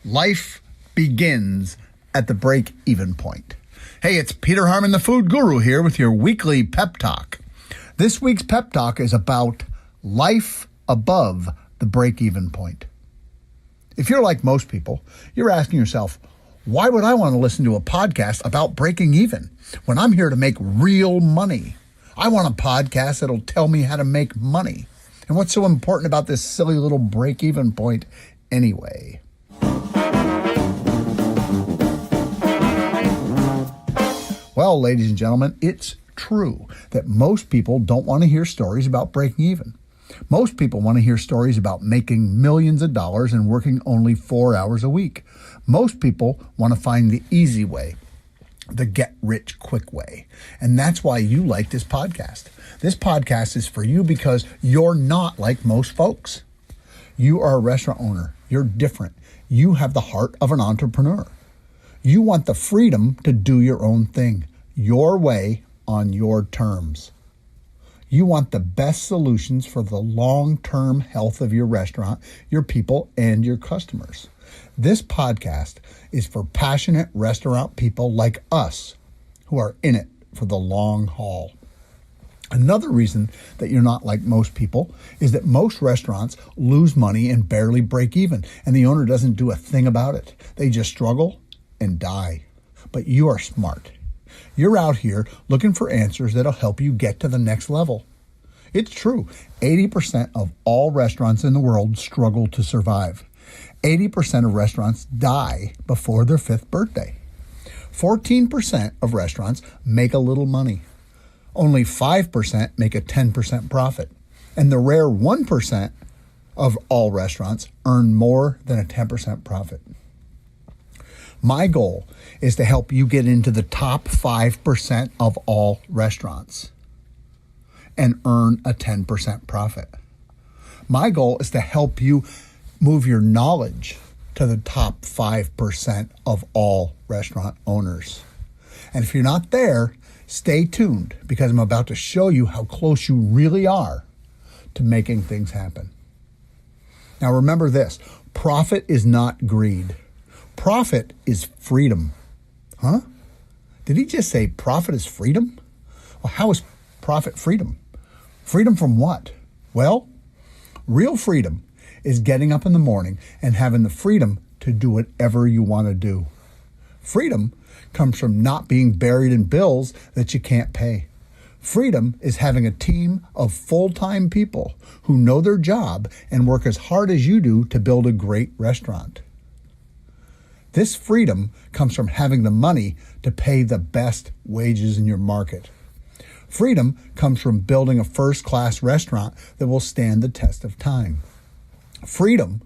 Life begins at the break-even point. Hey, it's Peter Harmon, the food guru, here with your weekly pep talk. This week's pep talk is about life above the break-even point. If you're like most people, you're asking yourself, why would I want to listen to a podcast about breaking even when I'm here to make real money? I want a podcast that'll tell me how to make money. And what's so important about this silly little break-even point anyway? Well, ladies and gentlemen, it's true that most people don't want to hear stories about breaking even. Most people want to hear stories about making millions of dollars and working only 4 hours a week. Most people want to find the easy way, the get-rich-quick way. And that's why you like this podcast. This podcast is for you because you're not like most folks. You are a restaurant owner. You're different. You have the heart of an entrepreneur. You want the freedom to do your own thing, your way, on your terms. You want the best solutions for the long-term health of your restaurant, your people, and your customers. This podcast is for passionate restaurant people like us who are in it for the long haul. Another reason that you're not like most people is that most restaurants lose money and barely break even, and the owner doesn't do a thing about it. They just struggle and die. But you are smart. You're out here looking for answers that'll help you get to the next level. It's true. 80% of all restaurants in the world struggle to survive. 80% of restaurants die before their 5th birthday. 14% of restaurants make a little money. Only 5% make a 10% profit. And the rare 1% of all restaurants earn more than a 10% profit. My goal is to help you get into the top 5% of all restaurants and earn a 10% profit. My goal is to help you move your knowledge to the top 5% of all restaurant owners. And if you're not there, stay tuned because I'm about to show you how close you really are to making things happen. Now remember this, profit is not greed. Profit is freedom. Huh? Did he just say profit is freedom? Well, how is profit freedom? Freedom from what? Well, real freedom is getting up in the morning and having the freedom to do whatever you want to do. Freedom comes from not being buried in bills that you can't pay. Freedom is having a team of full-time people who know their job and work as hard as you do to build a great restaurant. This freedom comes from having the money to pay the best wages in your market. Freedom comes from building a first-class restaurant that will stand the test of time. Freedom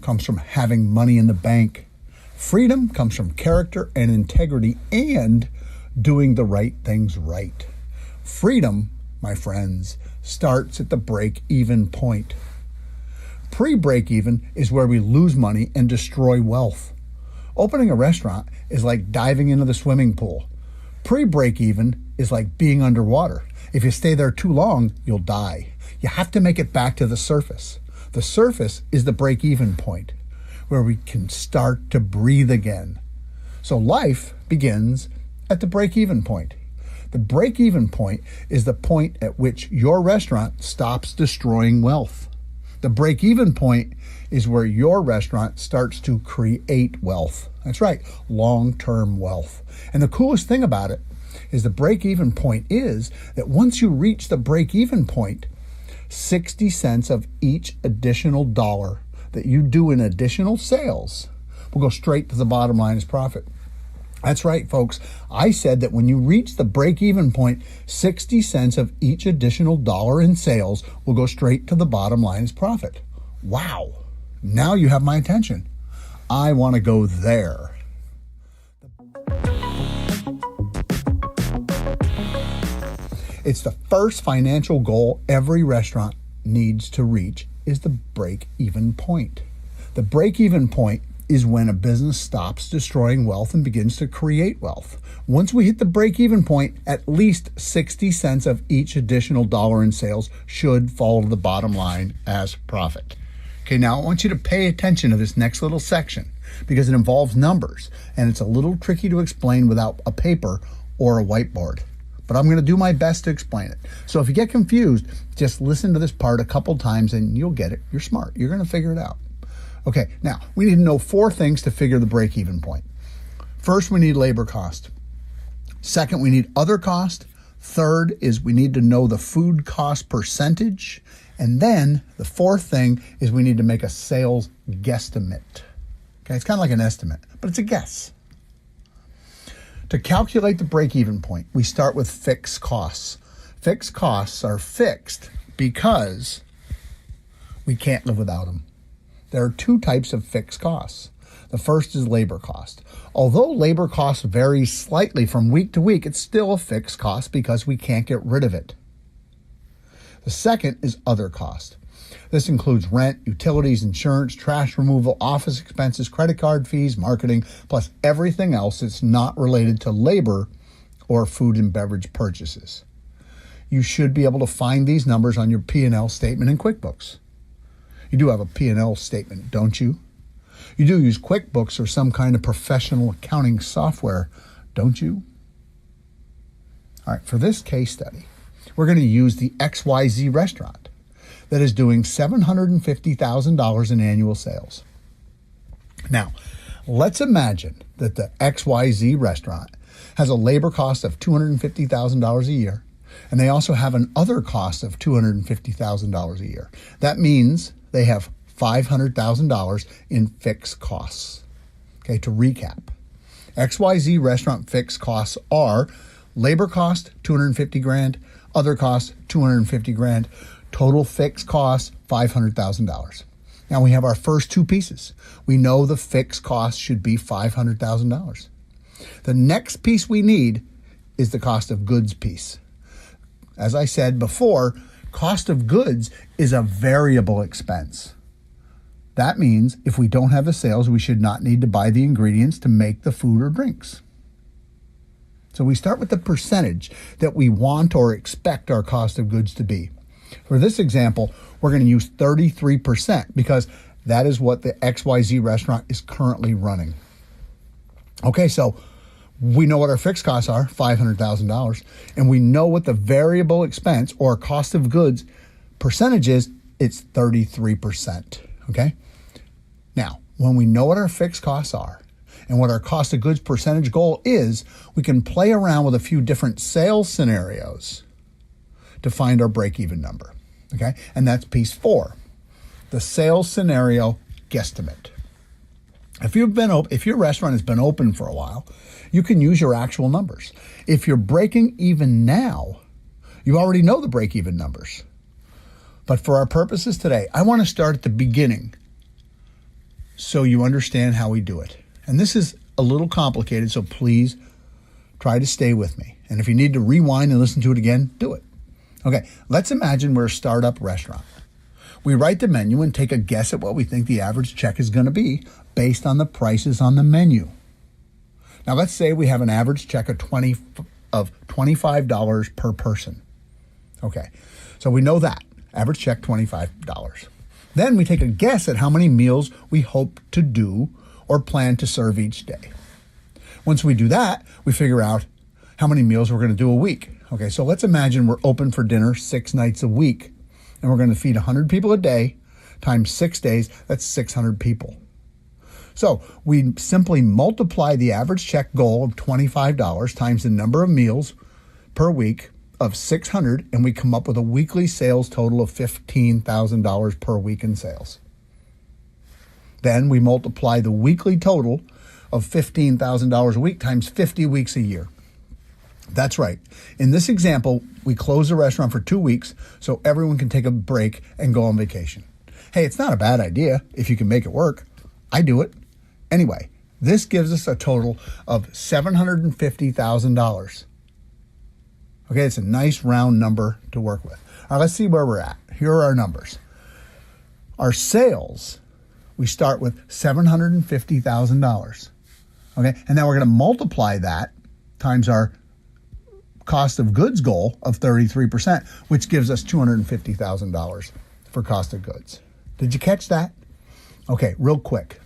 comes from having money in the bank. Freedom comes from character and integrity and doing the right things right. Freedom, my friends, starts at the break-even point. Pre-break-even is where we lose money and destroy wealth. Opening a restaurant is like diving into the swimming pool. Pre-break-even is like being underwater. If you stay there too long, you'll die. You have to make it back to the surface. The surface is the break-even point, where we can start to breathe again. So life begins at the break-even point. The break-even point is the point at which your restaurant stops destroying wealth. The break-even point is where your restaurant starts to create wealth. That's right, long-term wealth. And the coolest thing about it is the break-even point is that once you reach the break-even point, 60 cents of each additional dollar that you do in additional sales will go straight to the bottom line as profit. That's right, folks. I said that when you reach the break-even point, 60 cents of each additional dollar in sales will go straight to the bottom line as profit. Wow. Now you have my attention. I want to go there. It's the first financial goal every restaurant needs to reach is the break-even point. The break-even point is when a business stops destroying wealth and begins to create wealth. Once we hit the break-even point, at least 60 cents of each additional dollar in sales should fall to the bottom line as profit. Okay, now I want you to pay attention to this next little section because it involves numbers and it's a little tricky to explain without a paper or a whiteboard. But I'm going to do my best to explain it. So if you get confused, just listen to this part a couple times and you'll get it. You're smart. You're going to figure it out. Okay, now we need to know 4 things to figure the break-even point. First, we need labor cost. Second, we need other cost. Third is we need to know the food cost percentage. And then the 4th thing is we need to make a sales guesstimate. Okay, it's kind of like an estimate, but it's a guess. To calculate the break-even point, we start with fixed costs. Fixed costs are fixed because we can't live without them. There are 2 types of fixed costs. The first is labor cost. Although labor cost varies slightly from week to week, it's still a fixed cost because we can't get rid of it. The second is other cost. This includes rent, utilities, insurance, trash removal, office expenses, credit card fees, marketing, plus everything else that's not related to labor or food and beverage purchases. You should be able to find these numbers on your P&L statement in QuickBooks. You do have a P&L statement, don't you? You do use QuickBooks or some kind of professional accounting software, don't you? All right, for this case study, we're going to use the XYZ restaurant that is doing $750,000 in annual sales. Now, let's imagine that the XYZ restaurant has a labor cost of $250,000 a year, and they also have an other cost of $250,000 a year. That means they have $500,000 in fixed costs. Okay, to recap, XYZ restaurant fixed costs are labor cost, $250,000, other costs, $250,000, total fixed costs, $500,000. Now we have our first 2 pieces. We know the fixed cost should be $500,000. The next piece we need is the cost of goods piece. As I said before, cost of goods is a variable expense. That means if we don't have the sales, we should not need to buy the ingredients to make the food or drinks. So we start with the percentage that we want or expect our cost of goods to be. For this example, we're going to use 33% because that is what the XYZ restaurant is currently running. Okay, so we know what our fixed costs are, $500,000, and we know what the variable expense or cost of goods percentage is, it's 33%, okay? Now, when we know what our fixed costs are and what our cost of goods percentage goal is, we can play around with a few different sales scenarios to find our break-even number, okay? And that's piece 4, the sales scenario guesstimate. If your restaurant has been open for a while, you can use your actual numbers. If you're breaking even now, you already know the break-even numbers. But for our purposes today, I want to start at the beginning so you understand how we do it. And this is a little complicated, so please try to stay with me. And if you need to rewind and listen to it again, do it. Okay, let's imagine we're a startup restaurant. We write the menu and take a guess at what we think the average check is going to be based on the prices on the menu. Now let's say we have an average check of $25 per person. Okay, so we know that. Average check, $25. Then we take a guess at how many meals we hope to do or plan to serve each day. Once we do that, we figure out how many meals we're going to do a week. Okay, so let's imagine we're open for dinner 6 nights a week, and we're going to feed 100 people a day times 6 days. That's 600 people. So we simply multiply the average check goal of $25 times the number of meals per week of 600, and we come up with a weekly sales total of $15,000 per week in sales. Then we multiply the weekly total of $15,000 a week times 50 weeks a year. That's right. In this example, we close the restaurant for 2 weeks so everyone can take a break and go on vacation. Hey, it's not a bad idea if you can make it work. I do it. Anyway, this gives us a total of $750,000. Okay, it's a nice round number to work with. All right, let's see where we're at. Here are our numbers. Our sales, we start with $750,000. Okay, and now we're going to multiply that times our cost of goods goal of 33%, which gives us $250,000 for cost of goods. Did you catch that? Okay, real quick.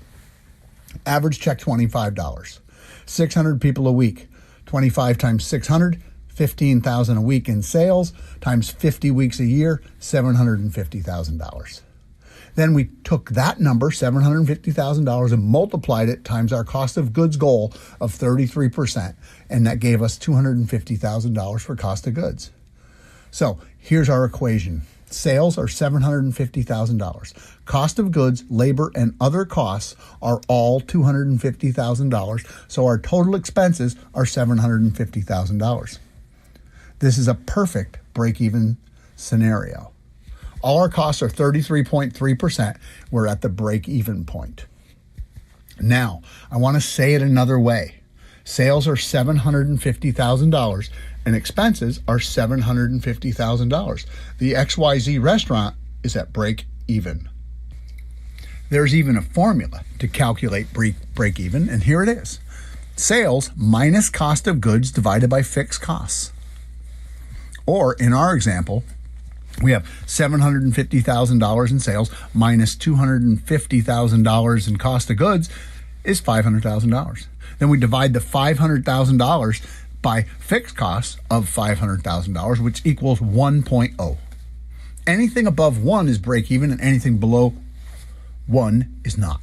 Average check $25. 600 people a week. 25 times 600, 15,000 a week in sales, times 50 weeks a year, $750,000. Then we took that number, $750,000, and multiplied it times our cost of goods goal of 33%, and that gave us $250,000 for cost of goods. So here's our equation. Sales are $750,000. Cost of goods, labor, and other costs are all $250,000, so our total expenses are $750,000. This is a perfect break-even scenario. All our costs are 33.3%. We're at the break-even point. Now, I want to say it another way. Sales are $750,000 and expenses are $750,000. The XYZ restaurant is at break-even. There's even a formula to calculate break-even, and here it is. Sales minus cost of goods divided by fixed costs. Or in our example, we have $750,000 in sales minus $250,000 in cost of goods is $500,000. Then we divide the $500,000 by fixed costs of $500,000, which equals 1.0. Anything above 1 is break even, and anything below 1 is not.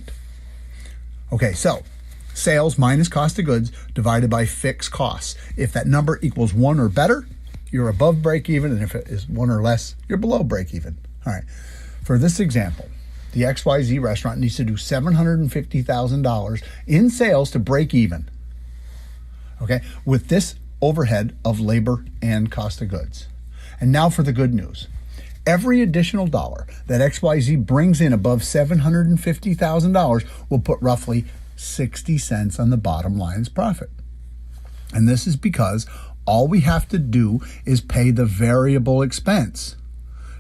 Okay, so sales minus cost of goods divided by fixed costs. If that number equals 1 or better, you're above break even, and if it is 1 or less, you're below break even. All right. For this example, the XYZ restaurant needs to do $750,000 in sales to break even. Okay, with this overhead of labor and cost of goods. And now for the good news. Every additional dollar that XYZ brings in above $750,000 will put roughly 60 cents on the bottom line's profit. And this is because all we have to do is pay the variable expense.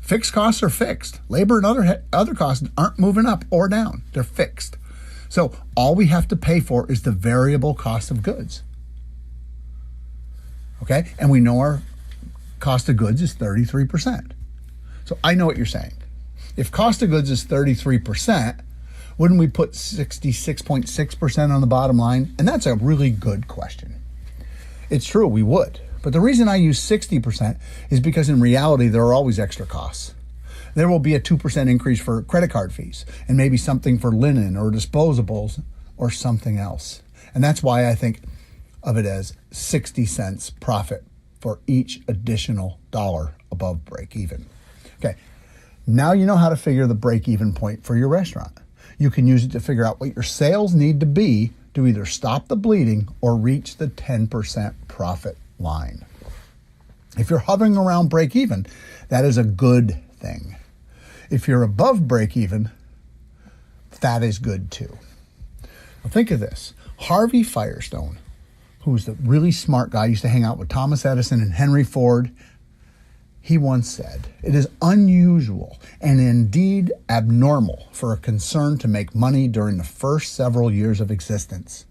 Fixed costs are fixed. Labor and other costs aren't moving up or down. They're fixed. So all we have to pay for is the variable cost of goods. Okay? And we know our cost of goods is 33%. So I know what you're saying. If cost of goods is 33%, wouldn't we put 66.6% on the bottom line? And that's a really good question. It's true, we would. But the reason I use 60% is because in reality, there are always extra costs. There will be a 2% increase for credit card fees and maybe something for linen or disposables or something else. And that's why I think of it as 60 cents profit for each additional dollar above break even. Okay, now you know how to figure the break even point for your restaurant. You can use it to figure out what your sales need to be to either stop the bleeding or reach the 10% profit line. If you're hovering around break even, that is a good thing. If you're above break even, that is good too. Now think of this. Harvey Firestone, who's the really smart guy, used to hang out with Thomas Edison and Henry Ford. He once said, "It is unusual and indeed abnormal for a concern to make money during the first several years of existence.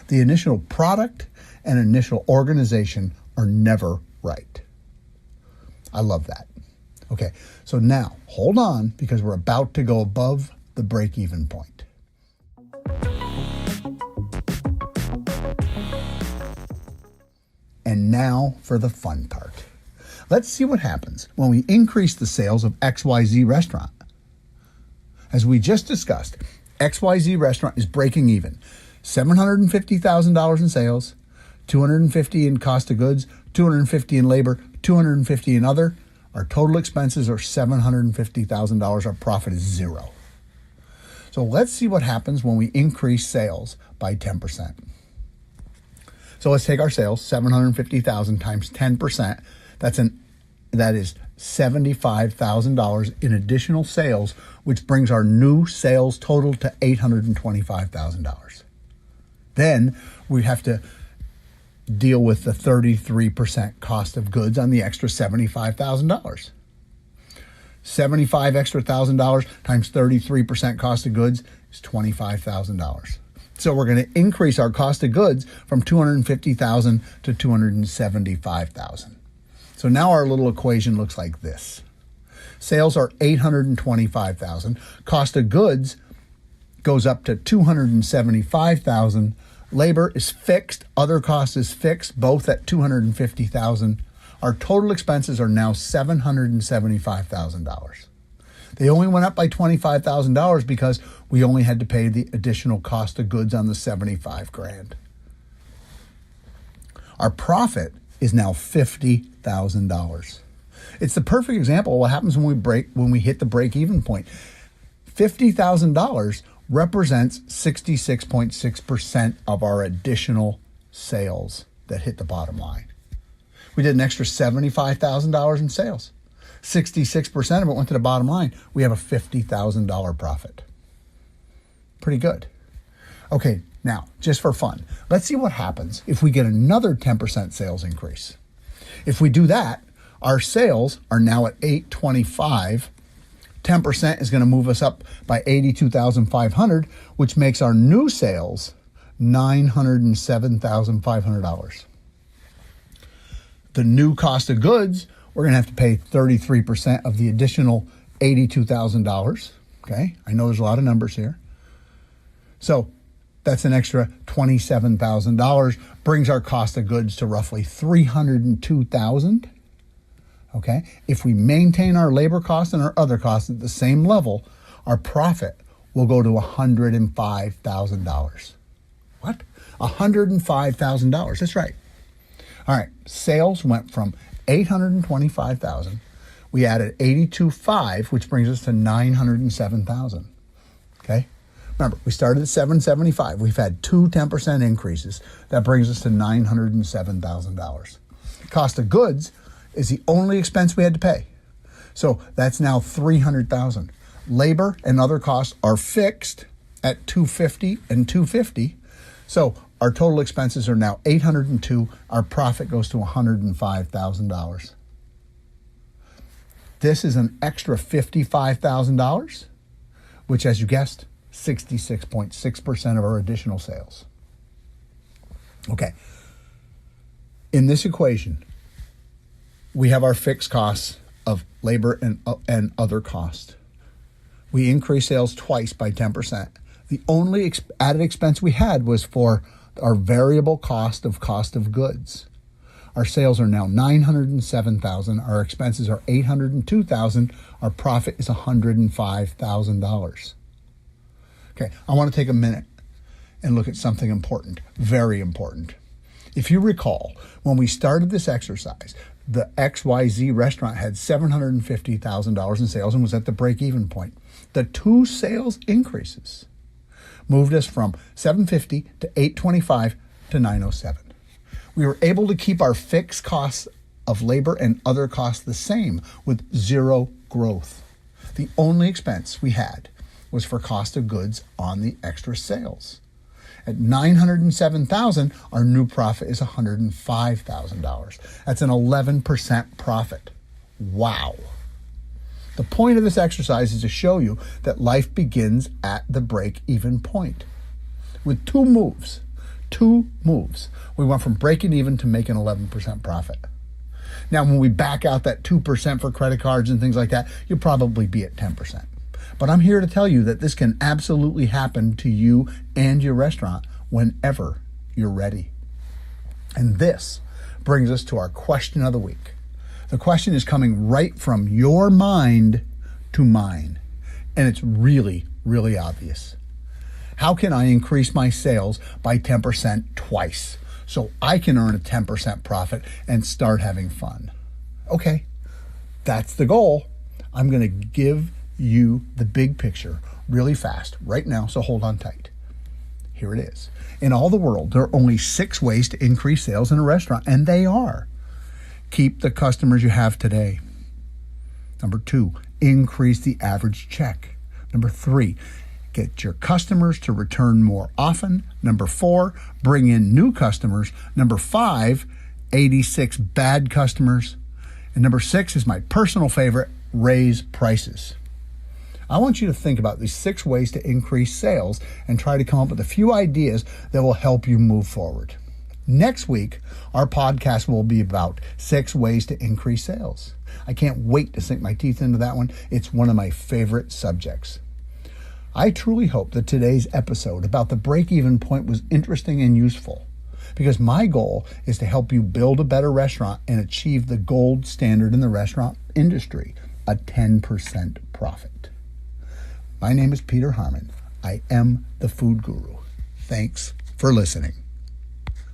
The initial product and initial organization are never right." I love that. Okay, so now hold on because we're about to go above the break-even point. And now for the fun part. Let's see what happens when we increase the sales of XYZ restaurant. As we just discussed, XYZ restaurant is breaking even. $750,000 in sales, $250 in cost of goods, $250 in labor, $250 in other. Our total expenses are $750,000. Our profit is zero. So let's see what happens when we increase sales by 10%. So let's take our sales, $750,000 times 10%. That is $75,000 in additional sales, which brings our new sales total to $825,000. Then we have to deal with the 33% cost of goods on the extra $75,000. $75,000 extra times 33% cost of goods is $25,000. So we're going to increase our cost of goods from $250,000 to $275,000. So now our little equation looks like this. Sales are $825,000. Cost of goods goes up to $275,000. Labor is fixed. Other costs is fixed, both at $250,000. Our total expenses are now $775,000. They only went up by $25,000 because we only had to pay the additional cost of goods on the $75,000. Our profit is now $50,000. It's the perfect example of what happens when we hit the break-even point. $50,000 represents 66.6% of our additional sales that hit the bottom line. We did an extra $75,000 in sales. 66% of it went to the bottom line. We have a $50,000 profit. Pretty good. Okay, now, just for fun, let's see what happens if we get another 10% sales increase. If we do that, our sales are now at $825,000. 10% is going to move us up by $82,500, which makes our new sales $907,500. The new cost of goods, we're going to have to pay 33% of the additional $82,000. Okay, I know there's a lot of numbers here. So that's an extra $27,000, brings our cost of goods to roughly $302,000. Okay, if we maintain our labor costs and our other costs at the same level, our profit will go to $105,000. What? $105,000. That's right. All right, sales went from $825,000. We added $82,500, which brings us to $907,000. Okay? Remember, we started at $775,000. We've had two 10% increases. That brings us to $907,000. Cost of goods is the only expense we had to pay. So that's now $300,000. Labor and other costs are fixed at $250,000 and $250,000. So our total expenses are now $802,000. Our profit goes to $105,000. This is an extra $55,000, which, as you guessed, 66.6% of our additional sales. Okay. In this equation, we have our fixed costs of labor and other costs. We increased sales twice by 10%. The only added expense we had was for our variable cost of goods. Our sales are now $907,000. Our expenses are $802,000. Our profit is $105,000. Okay, I want to take a minute and look at something important, very important. If you recall, when we started this exercise, the XYZ restaurant had $750,000 in sales and was at the break-even point. The two sales increases moved us from $750 to $825 to $907. We were able to keep our fixed costs of labor and other costs the same with zero growth. The only expense we had was for cost of goods on the extra sales. At $907,000, our new profit is $105,000. That's an 11% profit. Wow. The point of this exercise is to show you that life begins at the break-even point. With two moves, we went from breaking even to making 11% profit. Now, when we back out that 2% for credit cards and things like that, you'll probably be at 10%. But I'm here to tell you that this can absolutely happen to you and your restaurant whenever you're ready. And this brings us to our question of the week. The question is coming right from your mind to mine, and it's really, really obvious. How can I increase my sales by 10% twice so I can earn a 10% profit and start having fun? Okay, that's the goal. I'm going to give you the big picture really fast right now, so hold on tight. Here it is. In all the world, there are only 6 ways to increase sales in a restaurant, and they are: keep the customers you have today. Number 2, increase the average check. Number 3, get your customers to return more often. Number 4, bring in new customers. Number 5, 86 bad customers. And number 6 is my personal favorite, raise prices. I want you to think about these 6 ways to increase sales and try to come up with a few ideas that will help you move forward. Next week, our podcast will be about 6 ways to increase sales. I can't wait to sink my teeth into that one. It's one of my favorite subjects. I truly hope that today's episode about the break-even point was interesting and useful, because my goal is to help you build a better restaurant and achieve the gold standard in the restaurant industry, a 10% profit. My name is Peter Harmon. I am the Food Guru. Thanks for listening.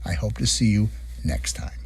I hope to see you next time.